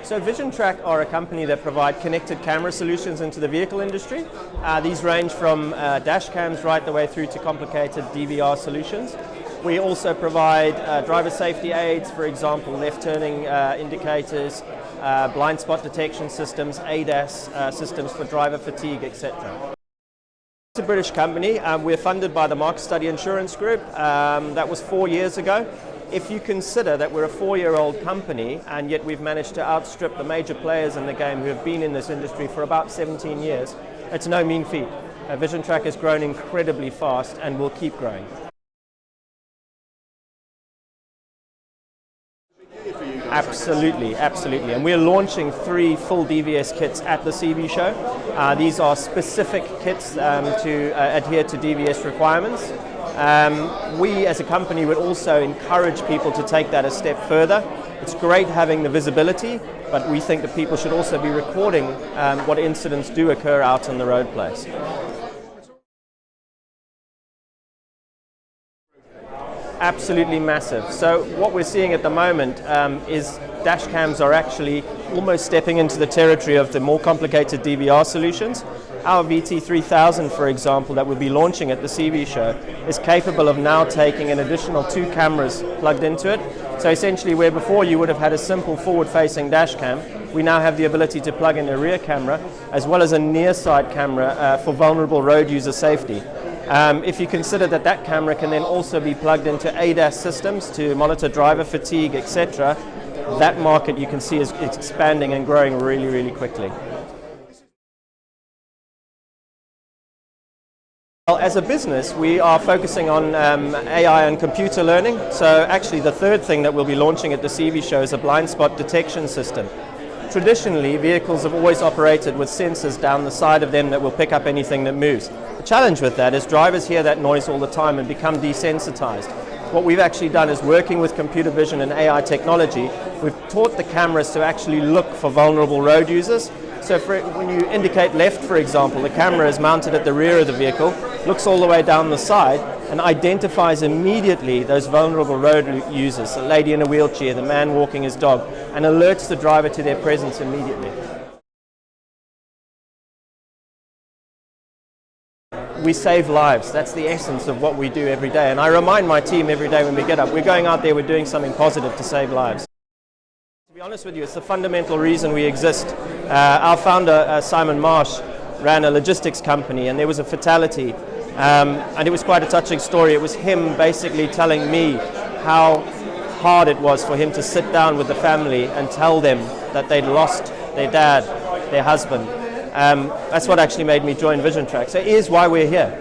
So VisionTrack are a company that provide connected camera solutions into the vehicle industry. These range from dash cams right the way through to complicated DVR solutions. We also provide driver safety aids, for example, left turning indicators, blind spot detection systems, ADAS systems for driver fatigue, etc. It's a British company. We're funded by the Market Study Insurance Group. That was 4 years ago. If you consider that we're a 4-year-old company and yet we've managed to outstrip the major players in the game who have been in this industry for about 17 years, it's no mean feat. VisionTrack has grown incredibly fast and will keep growing. Absolutely, absolutely. And we're launching 3 full DVS kits at the CV show. These are specific kits to adhere to DVS requirements. We as a company would also encourage people to take that a step further. It's great having the visibility, but we think that people should also be recording what incidents do occur out in the road place. Absolutely massive. So what we're seeing at the moment is dash cams are actually almost stepping into the territory of the more complicated DVR solutions. Our VT3000, for example, that we'll be launching at the CV show, is capable of now taking an additional 2 cameras plugged into it. So essentially, where before you would have had a simple forward-facing dash cam, we now have the ability to plug in a rear camera as well as a near-side camera for vulnerable road user safety. If you consider that that camera can then also be plugged into ADAS systems to monitor driver fatigue, etc., that market you can see is expanding and growing really, really quickly. Well, as a business, we are focusing on AI and computer learning. So actually the third thing that we'll be launching at the CV show is a blind spot detection system. Traditionally, vehicles have always operated with sensors down the side of them that will pick up anything that moves. The challenge with that is drivers hear that noise all the time and become desensitized. What we've actually done is working with computer vision and AI technology, we've taught the cameras to actually look for vulnerable road users. So when you indicate left, for example, the camera is mounted at the rear of the vehicle, looks all the way down the side and identifies immediately those vulnerable road users, the lady in a wheelchair, the man walking his dog, and alerts the driver to their presence immediately. We save lives. That's the essence of what we do every day. And I remind my team every day when we get up, we're going out there, we're doing something positive to save lives. To be honest with you, it's the fundamental reason we exist. Our founder, Simon Marsh, ran a logistics company and there was a fatality. And it was quite a touching story. It was him basically telling me how hard it was for him to sit down with the family and tell them that they'd lost their dad, their husband. That's what actually made me join VisionTrack. So it is why we're here.